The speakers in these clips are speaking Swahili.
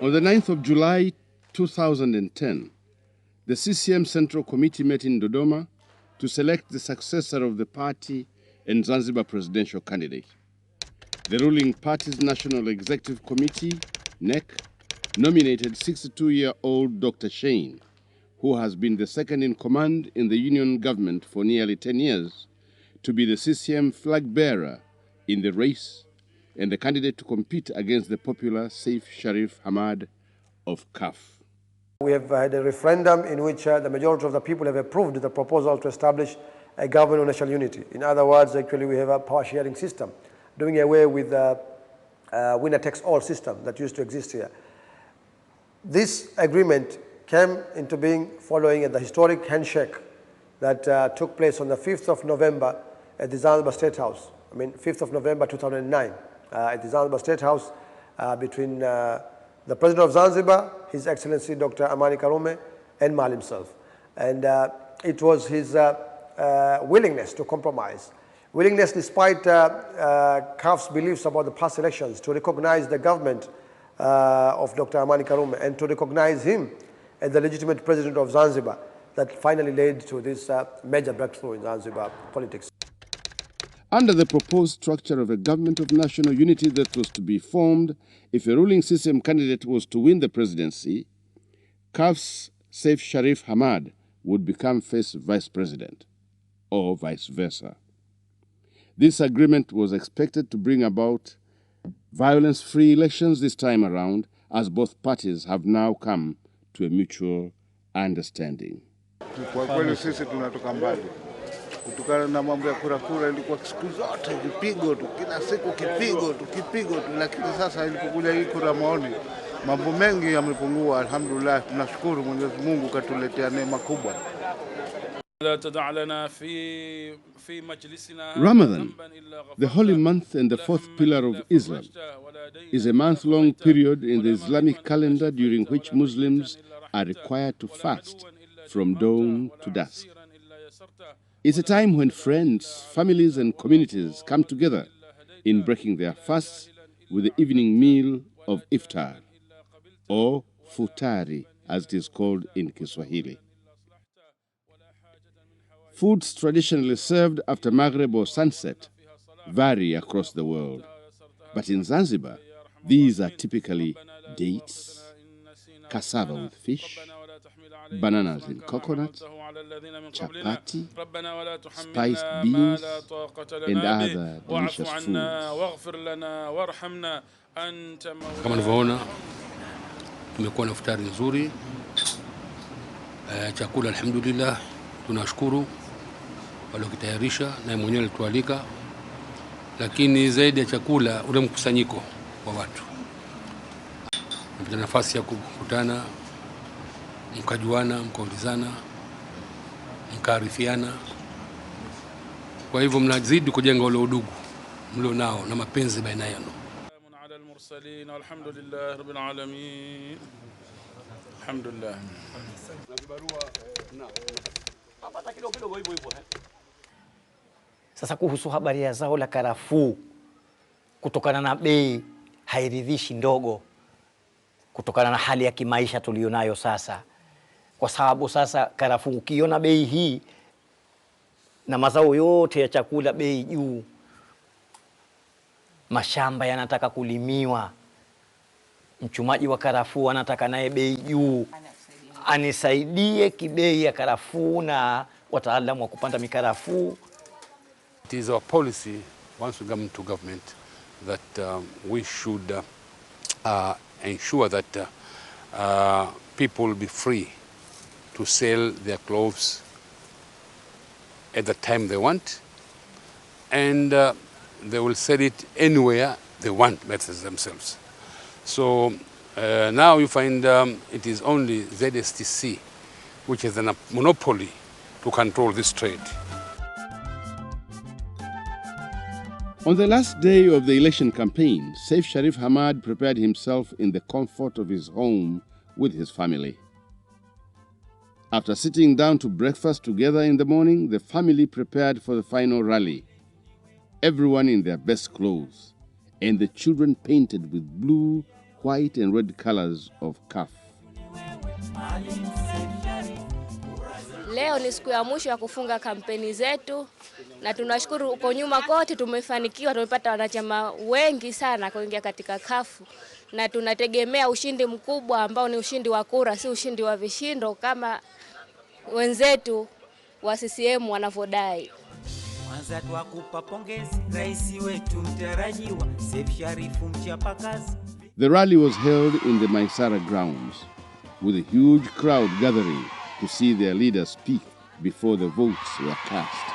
On the 9th of July 2010, the CCM Central Committee met in Dodoma to select the successor of the party and Zanzibar presidential candidate. The ruling party's National Executive Committee, NEC, nominated 62-year-old Dr. Shein, who has been the second in command in the union government for nearly 10 years, to be the CCM flag bearer in the race and the candidate to compete against the popular Seif Sharif Hamad of CAF. We have had a referendum in which the majority of the people have approved the proposal to establish a government of national unity. In other words, actually we have a power sharing system, doing away with the winner-takes-all system that used to exist here. This agreement came into being following the historic handshake that took place on the 5th of November at the Zanzibar State House. 5th of November 2009 at the Zanzibar State House between the President of Zanzibar, His Excellency Dr. Amani Karume, and Maalim Seif. And it was his willingness to compromise, willingness despite CAF's beliefs about the past elections to recognize the government of Dr. Amani Karume and to recognize him as the legitimate president of Zanzibar that finally led to this major breakthrough in Zanzibar politics. Under the proposed structure of a government of national unity that was to be formed if a ruling CCM candidate was to win the presidency, CAF's Seif Sharif Hamad would become first vice president, or vice versa. This agreement was expected to bring about violence-free elections this time around, as both parties have now come to a mutual understanding. Kwa kweli sisi tunatoka mbali. Kutokana na mambo ya kura ilikuwa siku zote vipigo tu, kila siku kipigo tu, lakini sasa ilipokuja hii kura maoni, mambo mengi yamepungua. Alhamdulillah, tunashukuru Mwenyezi Mungu katuletea neema kubwa. Ramadan, the holy month and the fourth pillar of Islam, is a month-long period in the Islamic calendar during which Muslims are required to fast from dawn to dusk. It's a time when friends, families, and communities come together in breaking their fasts with the evening meal of iftar, or futari, as it is called in Kiswahili. Foods traditionally served after Maghrib or sunset vary across the world, but in Zanzibar, these are typically dates, cassava with fish, bananas in coconut, chapati, spiced beans, and other delicious foods. Kama unavyoona tumekuwa na iftari nzuri, chakula alhamdulillah, tunashukuru waliokitayarisha na mwenyewe alitualika, lakini zaidi ya chakula ule mkusanyiko wa watu. Mpata nafasi ya kukutana, mkajuana, mkaulizana, mkaarifiana. Kwa hivyo mnazidi kujenga ule udugu mlio nao na mapenzi baina yenu. Alhamdulillah rabbil alamin. Alhamdulillah. Sasa kuhusu habari ya zao la karafuu, kutokana na bei hairidhishi ndogo, kutokana na hali ya kimaisha tulionayo sasa. Kwa sababu sasa karafuu ukiona bei hii na mazao yote ya chakula bei juu, mashamba yanataka kulimiwa, mchumaji wa karafuu anataka naye bei juu, anisaidie kibei ya karafuu na wataalamu wa kupanda mikarafuu. It is our policy once we come to government that we should ensure that people will be free to sell their clothes at the time they want, and they will sell it anywhere they want themselves. So now you find it is only ZSTC which has a monopoly to control this trade. On the last day of the election campaign, Seif Sharif Hamad prepared himself in the comfort of his home with his family. After sitting down to breakfast together in the morning, the family prepared for the final rally. Everyone in their best clothes, and the children painted with blue, white and red colors of CAF. Leo ni siku ya mwisho ya kufunga kampeni zetu na tunashukuru uko nyuma kote tumefanikiwa, tumepata wanachama wengi sana kuingia katika CAF na tunategemea ushindi mkubwa ambao ni ushindi wa kura, si ushindi wa vishindo kama wenzetu wa CCM wanavyodai. Kwanza tuwakupa pongezi rais wetu mtarajiwa Seif Sharif mchapakazi. The rally was held in the Maisara grounds with a huge crowd gathering to see their leader speak before the votes were cast.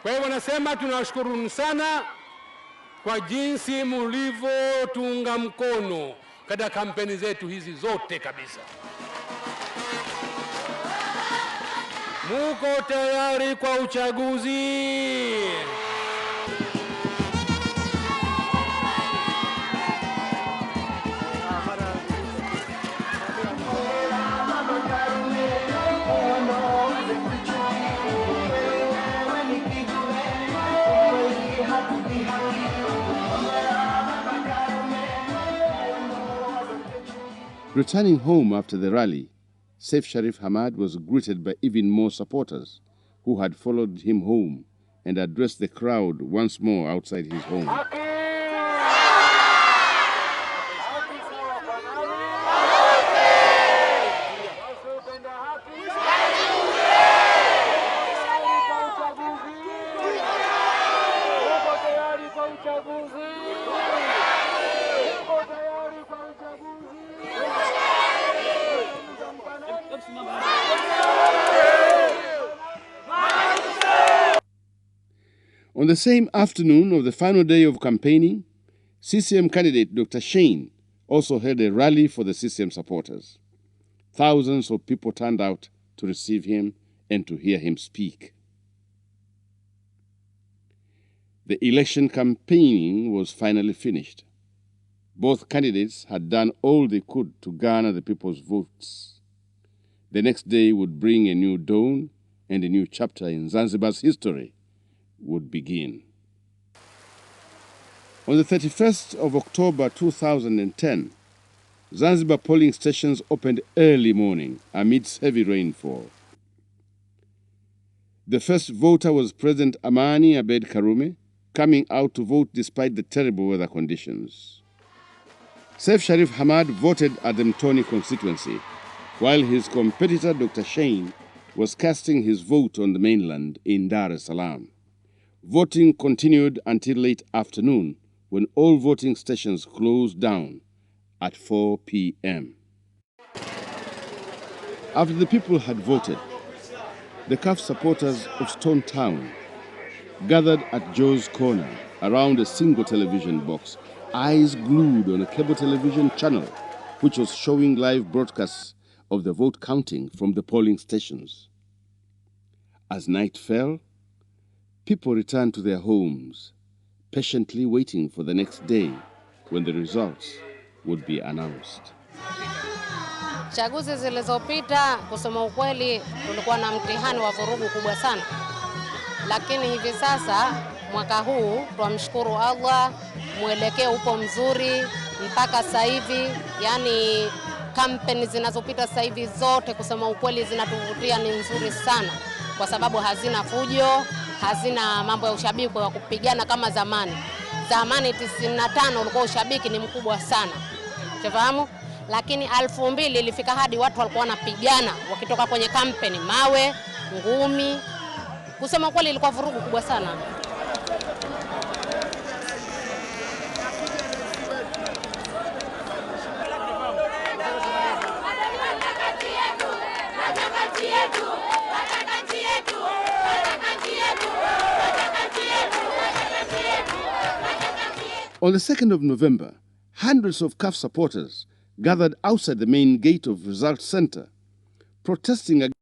Kwa hivyo nasema tunawashukuru sana kwa jinsi mlivyotunga mkono katika kampeni zetu hizi zote kabisa. Muko tayari kwa uchaguzi? Returning home after the rally, Seif Sharif Hamad was greeted by even more supporters who had followed him home and addressed the crowd once more outside his home. On the same afternoon of the final day of campaigning, CCM candidate Dr. Shane also held a rally for the CCM supporters. Thousands of people turned out to receive him and to hear him speak. The election campaigning was finally finished. Both candidates had done all they could to garner the people's votes. The next day would bring a new dawn, and a new chapter in Zanzibar's history would begin. On the 31st of October 2010, Zanzibar polling stations opened early morning amidst heavy rainfall. The first voter was President Amani Abeid Karume, coming out to vote despite the terrible weather conditions. Seif Sharif Hamad voted at the Mtoni constituency, while his competitor Dr. Shane was casting his vote on the mainland in Dar es Salaam. Voting continued until late afternoon when all voting stations closed down at 4 p.m. After the people had voted, the CAF supporters of Stone Town gathered at Joe's Corner around a single television box, eyes glued on a cable television channel which was showing live broadcasts of the vote counting from the polling stations. As night fell, people returned to their homes, patiently waiting for the next day when the results would be announced. Chaguzi zilizopita kusema ukweli tulikuwa na mtihani wa vurugu kubwa sana. Lakini hivi sasa mwaka huu tunamshukuru Allah, mwelekeo upo mzuri mpaka sasa hivi, yani kampeni zinazopita sasa hivi zote kusema ukweli zinatuvutia, ni nzuri sana kwa sababu hazina fujo, hazina mambo ya ushabiki wa kupigana kama zamani. Zamani 95 ulikuwa ushabiki ni mkubwa sana. Unafahamu? Lakini 2000 ilifika hadi watu walikuwa wanapigana wakitoka kwenye kampeni, mawe, ngumi. Kusema kweli ilikuwa vurugu kubwa sana. On the 2nd of November, hundreds of CAF supporters gathered outside the main gate of Result Center, protesting against